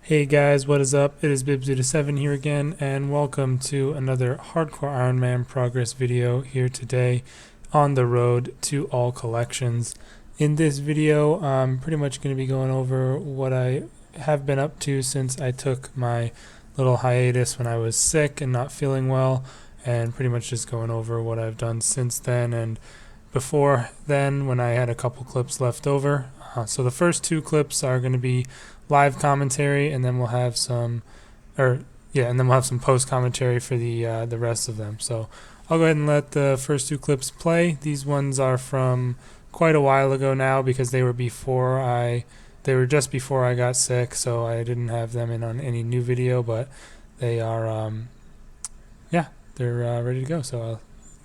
Hey guys, what is up? It is Bibs87 here again, and welcome to another Hardcore Iron Man progress video here today on the road to all collections. In this video, I'm pretty much going to be going over what I have been up to since I took my little hiatus when I was sick and not feeling well, and pretty much just going over what I've done since then and before then when I had a couple clips left over. So the first two clips are going to be live commentary, and then we'll have some, post commentary for the rest of them. So I'll go ahead and let the first two clips play. These ones are from quite a while ago now because they were just before I got sick, so I didn't have them in on any new video, but they are they're ready to go. So I'll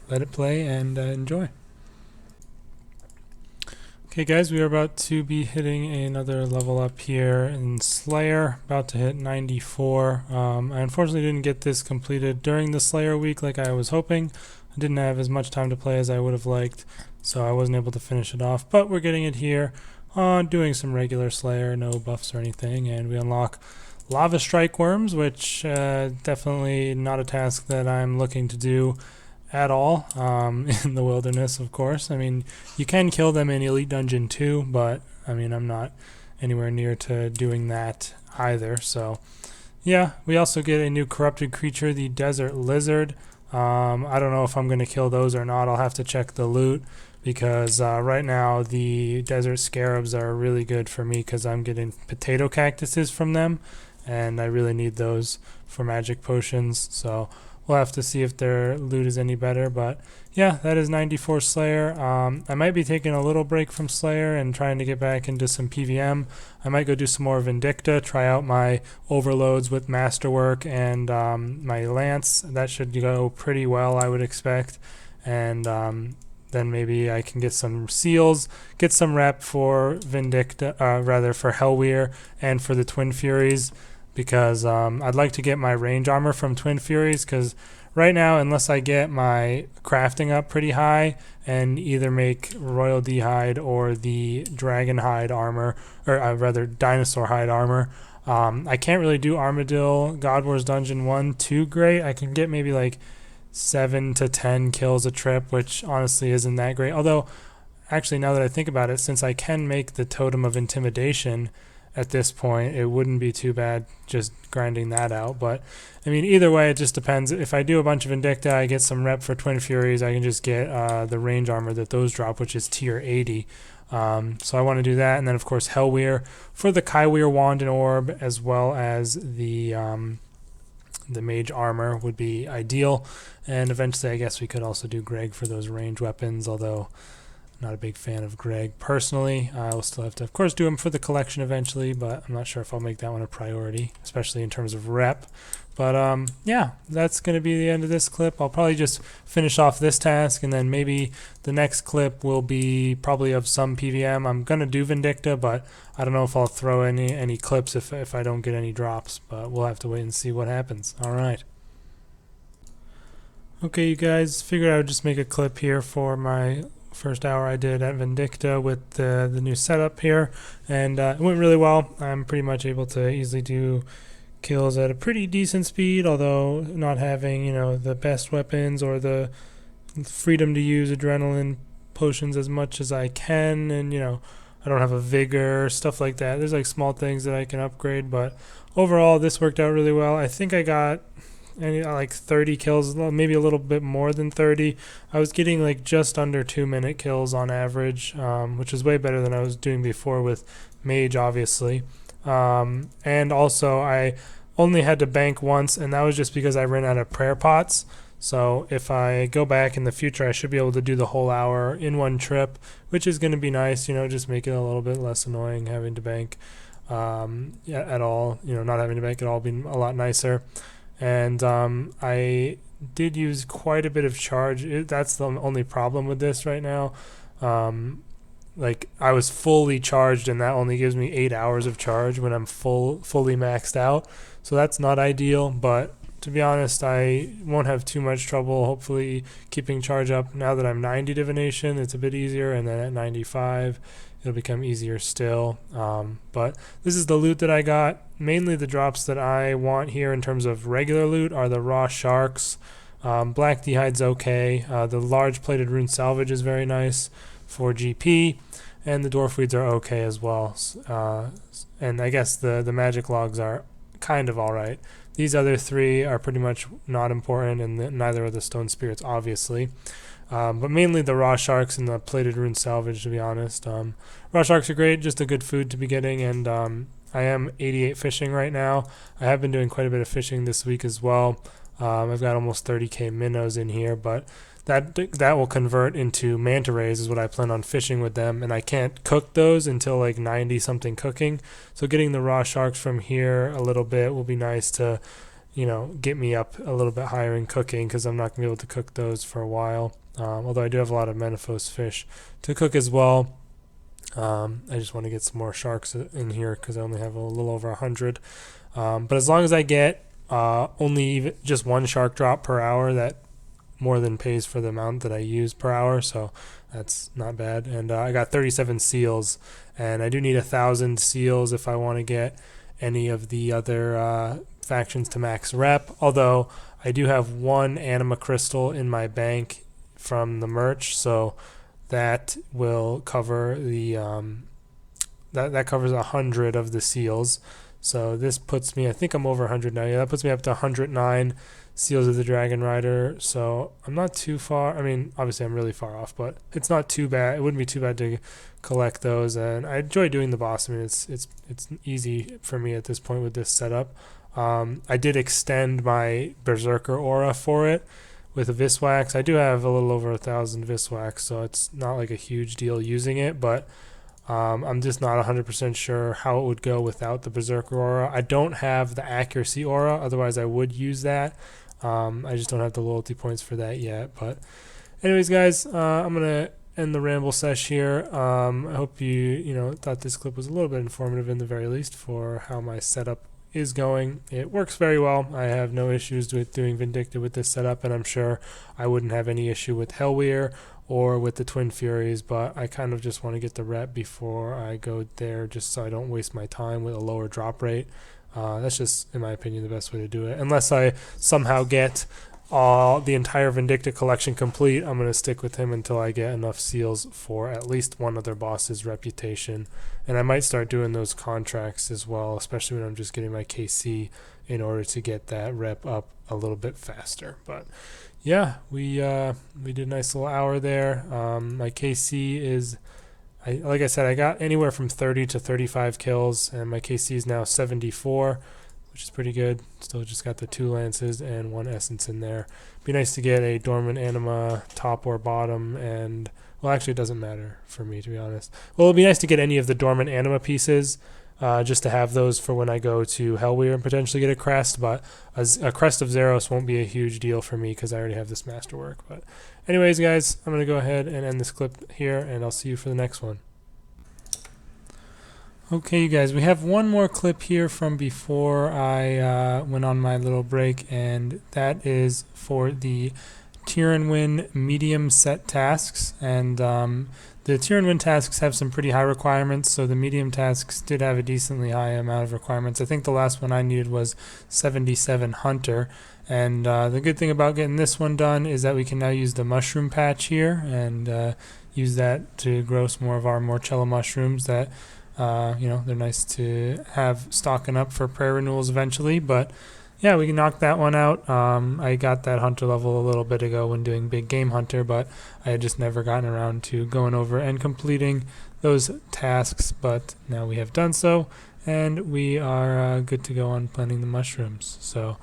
let it play and enjoy. Okay guys, we are about to be hitting another level up here in Slayer, about to hit 94. I unfortunately didn't get this completed during the Slayer week like I was hoping. I didn't have as much time to play as I would have liked, so I wasn't able to finish it off, but we're getting it here on doing some regular Slayer, no buffs or anything, and we unlock Lava Strike Worms, which definitely not a task that I'm looking to do at all in the wilderness, of course. I mean, you can kill them in Elite Dungeon 2, but I mean, I'm not anywhere near to doing that either. So yeah, we also get a new corrupted creature, the Desert Lizard. I don't know if I'm going to kill those or not. I'll have to check the loot because right now the Desert Scarabs are really good for me because I'm getting potato cactuses from them, and I really need those for magic potions. So we'll have to see if their loot is any better, but yeah, that is 94 Slayer. I might be taking a little break from Slayer and trying to get back into some PVM. I might go do some more Vindicta, try out my overloads with Masterwork and my Lance. That should go pretty well, I would expect. And then maybe I can get some seals, get some rep for Vindicta, for Hellweir and for the Twin Furies, because I'd like to get my range armor from Twin Furies, because right now, unless I get my crafting up pretty high and either make Royal D-Hide or the Dragon Hide armor, or rather Dinosaur Hide armor, I can't really do Armadillo God Wars Dungeon 1 too great. I can get maybe like 7 to 10 kills a trip, which honestly isn't that great. Although, actually, now that I think about it, since I can make the Totem of Intimidation at this point, it wouldn't be too bad just grinding that out. But I mean, either way, it just depends. If I do a bunch of Vindicta, I get some rep for Twin Furies, I can just get the range armor that those drop, which is tier 80. So I want to do that, and then of course Hellweir for the Kaiweir Wand and Orb, as well as the mage armor would be ideal. And eventually I guess we could also do Greg for those range weapons, although not a big fan of Greg personally. I'll still have to, of course, do him for the collection eventually, but I'm not sure if I'll make that one a priority, especially in terms of rep. But yeah, that's going to be the end of this clip. I'll probably just finish off this task, and then maybe the next clip will be probably of some PVM. I'm going to do Vindicta, but I don't know if I'll throw any clips if I don't get any drops, but we'll have to wait and see what happens. All right. Okay, you guys, figured I would just make a clip here for my first hour I did at Vindicta with the new setup here, and it went really well. I'm pretty much able to easily do kills at a pretty decent speed, although not having, you know, the best weapons or the freedom to use adrenaline potions as much as I can, and you know, I don't have a vigor, stuff like that. There's like small things that I can upgrade, but overall this worked out really well. I think I got like 30 kills, maybe a little bit more than 30. I was getting like just under 2-minute kills on average, which is way better than I was doing before with Mage, obviously. And also I only had to bank once, and that was just because I ran out of prayer pots. So if I go back in the future, I should be able to do the whole hour in one trip, which is going to be nice, you know, just make it a little bit less annoying having to bank at all. You know, not having to bank at all being a lot nicer. And I did use quite a bit of charge. That's the only problem with this right now. Like, I was fully charged, and that only gives me 8 hours of charge when I'm fully maxed out. So that's not ideal, but to be honest, I won't have too much trouble hopefully keeping charge up. Now that I'm 90 divination, it's a bit easier, and then at 95 it'll become easier still. But this is the loot that I got. Mainly the drops that I want here in terms of regular loot are the raw sharks. Black Dehide's okay. The large plated rune salvage is very nice for GP, and the dwarf weeds are okay as well. And I guess the magic logs are kind of alright. These other three are pretty much not important, and neither are the stone spirits, obviously. But mainly the raw sharks and the plated rune salvage, to be honest. Raw sharks are great, just a good food to be getting, and I am 88 fishing right now. I have been doing quite a bit of fishing this week as well. I've got almost 30k minnows in here, but that will convert into manta rays is what I plan on fishing with them, and I can't cook those until like 90 something cooking. So getting the raw sharks from here a little bit will be nice to, get me up a little bit higher in cooking, because I'm not gonna be able to cook those for a while. Although I do have a lot of Menaphos fish to cook as well. I just want to get some more sharks in here because I only have a little over 100. But as long as I get only just one shark drop per hour, that more than pays for the amount that I use per hour, so that's not bad. And I got 37 seals, and I do need 1,000 seals if I want to get any of the other factions to max rep, although I do have one anima crystal in my bank from the merch, so that will cover the that covers 100 of the seals. So this puts me, I think I'm over 100 now. Yeah, that puts me up to 109 seals of the Dragon Rider. So I'm not too far. I mean, obviously I'm really far off, but it's not too bad. It wouldn't be too bad to collect those, and I enjoy doing the boss. I mean, it's easy for me at this point with this setup. I did extend my Berserker aura for it with a Viswax. I do have a little over 1,000 Viswax, so it's not like a huge deal using it, but I'm just not 100% sure how it would go without the Berserker aura. I don't have the accuracy aura, otherwise I would use that. I just don't have the loyalty points for that yet. But anyways, guys, I'm going to end the ramble sesh here. I hope you thought this clip was a little bit informative in the very least for how my setup is going. It works very well. I have no issues with doing Vindictive with this setup, and I'm sure I wouldn't have any issue with Hellweir or with the Twin Furies, but I kind of just want to get the rep before I go there, just so I don't waste my time with a lower drop rate. That's just, in my opinion, the best way to do it. Unless I somehow get the entire Vindictive collection complete, I'm going to stick with him until I get enough seals for at least one other boss's reputation. And I might start doing those contracts as well, especially when I'm just getting my KC, in order to get that rep up a little bit faster. But yeah, we did a nice little hour there. My KC is, like I said, I got anywhere from 30 to 35 kills, and my KC is now 74, which is pretty good. Still just got the 2 lances and 1 essence in there. Be nice to get a dormant anima top or bottom, and well, actually it doesn't matter for me, to be honest. Well, it'd be nice to get any of the dormant anima pieces, just to have those for when I go to Hellweir and potentially get a crest, but a crest of Zeros won't be a huge deal for me because I already have this masterwork. But anyways, guys, I'm going to go ahead and end this clip here, and I'll see you for the next one. Okay, you guys, we have one more clip here from before I went on my little break, and that is for the Tyrannwyn medium set tasks. And the Tyrannwyn tasks have some pretty high requirements, so the medium tasks did have a decently high amount of requirements. I think the last one I needed was 77 Hunter. And the good thing about getting this one done is that we can now use the mushroom patch here and use that to grow some more of our Morchella mushrooms that they're nice to have stocking up for prayer renewals eventually. But yeah, we can knock that one out. I got that hunter level a little bit ago when doing big game hunter, but I had just never gotten around to going over and completing those tasks. But now we have done so, and we are good to go on planting the mushrooms. So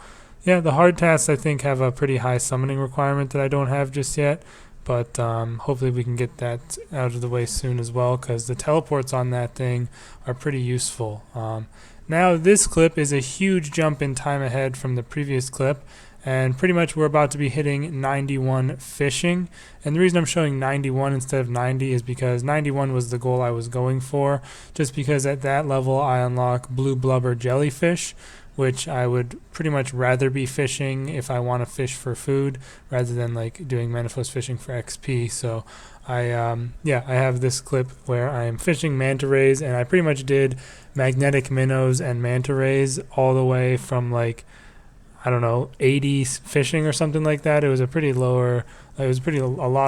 yeah, the hard tasks I think have a pretty high summoning requirement that I don't have just yet. But hopefully we can get that out of the way soon as well, because the teleports on that thing are pretty useful. Now this clip is a huge jump in time ahead from the previous clip, and pretty much we're about to be hitting 91 fishing. And the reason I'm showing 91 instead of 90 is because 91 was the goal I was going for, just because at that level I unlock blue blubber jellyfish, which I would pretty much rather be fishing if I want to fish for food rather than like doing Manifold fishing for XP. So I have this clip where I am fishing manta rays, and I pretty much did magnetic minnows and manta rays all the way from like, I don't know, 80 fishing or something like that. It was a pretty a lot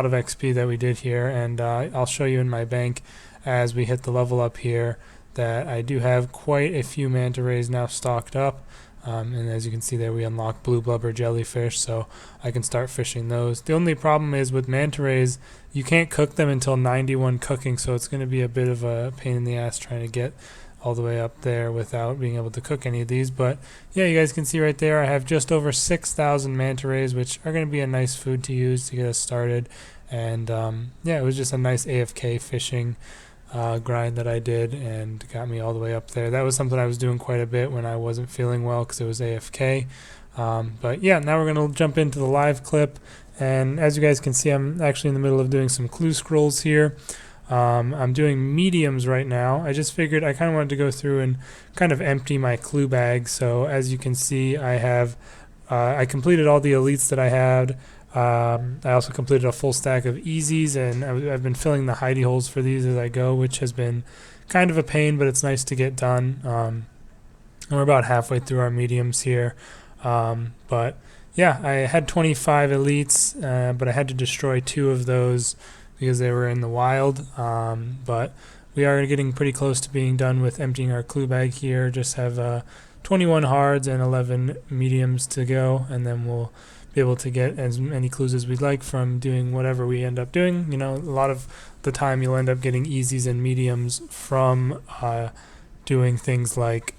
of XP that we did here, and I'll show you in my bank as we hit the level up here that I do have quite a few manta rays now stocked up. And as you can see there, we unlock blue blubber jellyfish, so I can start fishing those. The only problem is with manta rays, you can't cook them until 91 cooking, so it's going to be a bit of a pain in the ass trying to get all the way up there without being able to cook any of these. But yeah, you guys can see right there I have just over 6,000 manta rays, which are going to be a nice food to use to get us started. And yeah, it was just a nice AFK fishing grind that I did and got me all the way up there. That was something I was doing quite a bit when I wasn't feeling well because it was AFK. But yeah, now we're going to jump into the live clip, and as you guys can see, I'm actually in the middle of doing some clue scrolls here. I'm doing mediums right now. I just figured I kind of wanted to go through and kind of empty my clue bag. So as you can see, I completed all the elites that I had. I also completed a full stack of easies, and I've been filling the hidey holes for these as I go, which has been kind of a pain, but it's nice to get done. And we're about halfway through our mediums here. But yeah, I had 25 elites, but I had to destroy 2 of those because they were in the wild. But we are getting pretty close to being done with emptying our clue bag here. Just have 21 hards and 11 mediums to go, and then we'll be able to get as many clues as we'd like from doing whatever we end up doing. You know, a lot of the time you'll end up getting easies and mediums from doing things like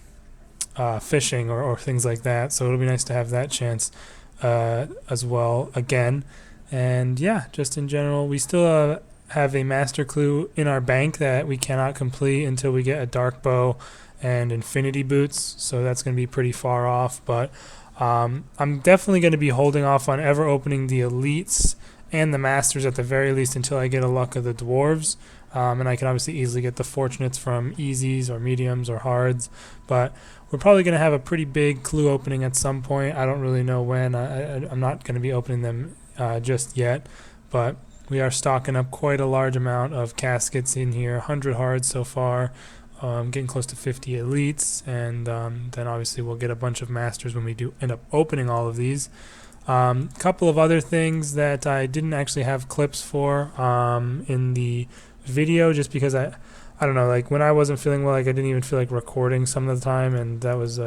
fishing or things like that. So it'll be nice to have that chance as well again. And yeah, just in general, we still have a master clue in our bank that we cannot complete until we get a dark bow and infinity boots. So that's going to be pretty far off, but I'm definitely going to be holding off on ever opening the elites and the masters at the very least until I get a luck of the dwarves. And I can obviously easily get the fortunates from easies or mediums or hards, but we're probably going to have a pretty big clue opening at some point. I don't really know when. I'm not going to be opening them just yet, but we are stocking up quite a large amount of caskets in here, 100 hards so far. Getting close to 50 elites, and then obviously we'll get a bunch of masters when we do end up opening all of these. Couple of other things that I didn't actually have clips for in the video, just because I don't know, like when I wasn't feeling well, like I didn't even feel like recording some of the time, and that was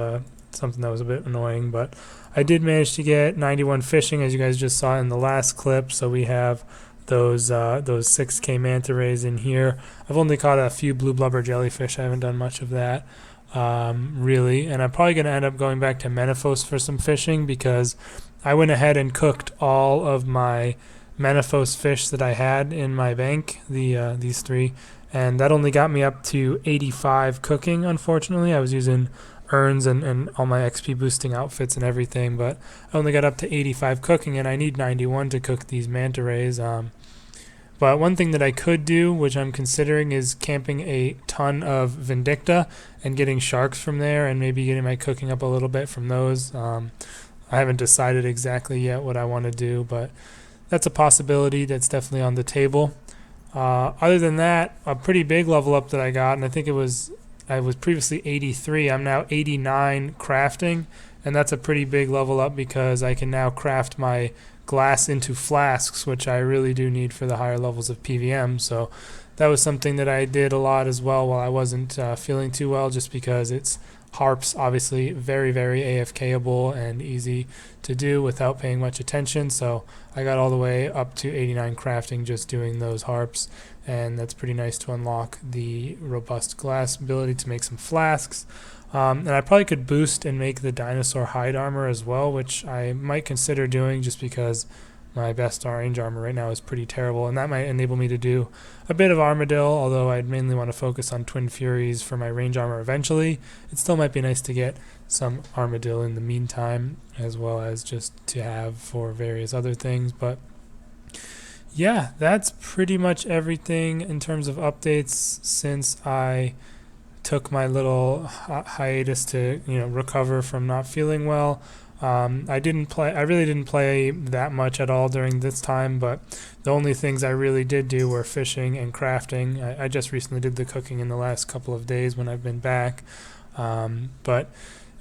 something that was a bit annoying. But I did manage to get 91 fishing, as you guys just saw in the last clip. So we have those 6K manta rays in here. I've only caught a few blue blubber jellyfish. I haven't done much of that really, and I'm probably going to end up going back to Menaphos for some fishing, because I went ahead and cooked all of my Menaphos fish that I had in my bank, these 3, and that only got me up to 85 cooking. Unfortunately, I was using urns and all my XP boosting outfits and everything, but I only got up to 85 cooking, and I need 91 to cook these manta rays. But one thing that I could do, which I'm considering, is camping a ton of Vindicta and getting sharks from there, and maybe getting my cooking up a little bit from those. I haven't decided exactly yet what I want to do, but that's a possibility that's definitely on the table. Other than that, a pretty big level up that I got, and I was previously 83. I'm now 89 crafting, and that's a pretty big level up because I can now craft my glass into flasks, which I really do need for the higher levels of PVM. So that was something that I did a lot as well while I wasn't feeling too well, just because it's harps, obviously very, very AFKable and easy to do without paying much attention. So I got all the way up to 89 crafting just doing those harps, and that's pretty nice to unlock the robust glass ability to make some flasks. And I probably could boost and make the dinosaur hide armor as well, which I might consider doing, just because my best range armor right now is pretty terrible, and that might enable me to do a bit of Armadillo, although I'd mainly want to focus on Twin Furies for my range armor eventually. It still might be nice to get some Armadillo in the meantime, as well as just to have for various other things. But yeah, that's pretty much everything in terms of updates since I took my little hiatus to recover from not feeling well. I really didn't play that much at all during this time, but the only things I really did do were fishing and crafting. I just recently did the cooking in the last couple of days when I've been back. But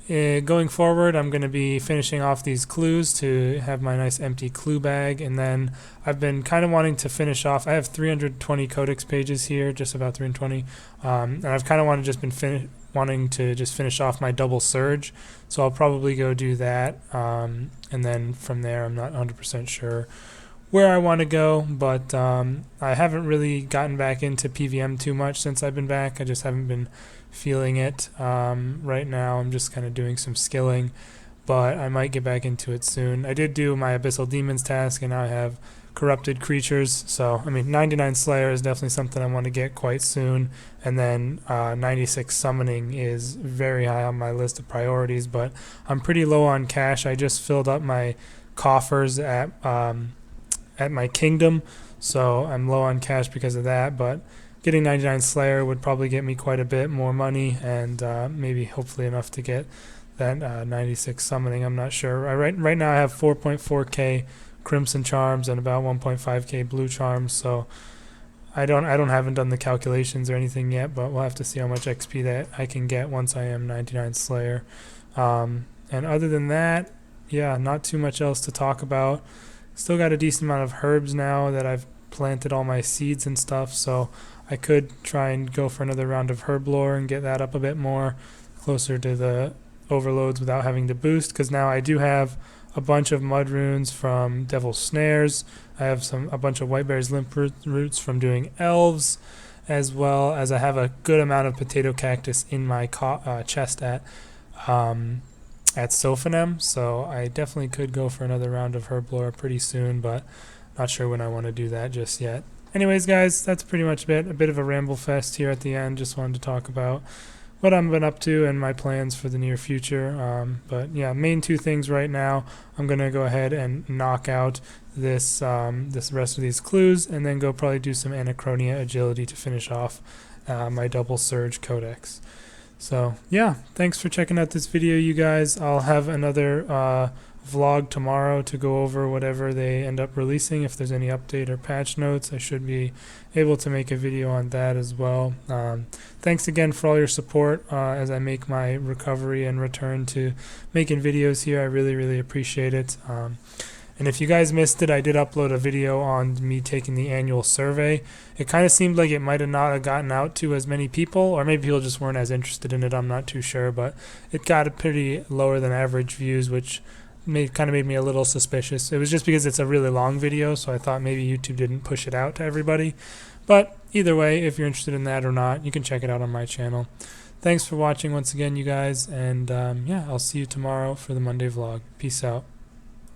going forward, I'm going to be finishing off these clues to have my nice empty clue bag, and then I've been kind of wanting to finish off. I have 320 codex pages here, just about 320, and I've kind of wanting to just finish off my double surge, so I'll probably go do that, and then from there I'm not 100% sure where I want to go, but I haven't really gotten back into PVM too much since I've been back. I just haven't been feeling it right now. I'm just kind of doing some skilling, but I might get back into it soon. I did do my Abyssal Demons task, and now I have Corrupted Creatures, so I mean 99 Slayer is definitely something I want to get quite soon, and then 96 Summoning is very high on my list of priorities, but I'm pretty low on cash. I just filled up my coffers at my kingdom, so I'm low on cash because of that, but getting 99 Slayer would probably get me quite a bit more money, and maybe hopefully enough to get that 96 Summoning. I'm not sure. Right now I have 4.4k Crimson Charms and about 1.5k Blue Charms, so haven't done the calculations or anything yet, but we'll have to see how much XP that I can get once I am 99 Slayer. And other than that, yeah, not too much else to talk about. Still got a decent amount of herbs now that I've planted all my seeds and stuff, so I could try and go for another round of herb lore and get that up a bit more closer to the overloads without having to boost, because now I do have a bunch of mud runes from Devil's Snares. I have a bunch of Whiteberry's Limp Roots from doing elves, as well as I have a good amount of potato cactus in my chest at Sophonem, so I definitely could go for another round of herb lore pretty soon, but not sure when I want to do that just yet. Anyways, guys, that's pretty much it. A bit of a ramble fest here at the end. Just wanted to talk about what I've been up to and my plans for the near future. But yeah, main two things right now. I'm gonna go ahead and knock out this rest of these clues, and then go probably do some Anachronia agility to finish off my double surge codex. So yeah, thanks for checking out this video, you guys. I'll have another vlog tomorrow to go over whatever they end up releasing. If there's any update or patch notes, I should be able to make a video on that as well. Thanks again for all your support as I make my recovery and return to making videos here. I really appreciate it. And if you guys missed it, I did upload a video on me taking the annual survey. It kind of seemed like it might have not gotten out to as many people, or maybe people just weren't as interested in it. I'm not too sure, but it got a pretty lower than average views, which kind of made me a little suspicious. It was just because it's a really long video, so I thought maybe YouTube didn't push it out to everybody. But either way, if you're interested in that or not, you can check it out on my channel. Thanks for watching once again, you guys, and yeah, I'll see you tomorrow for the Monday vlog. Peace out.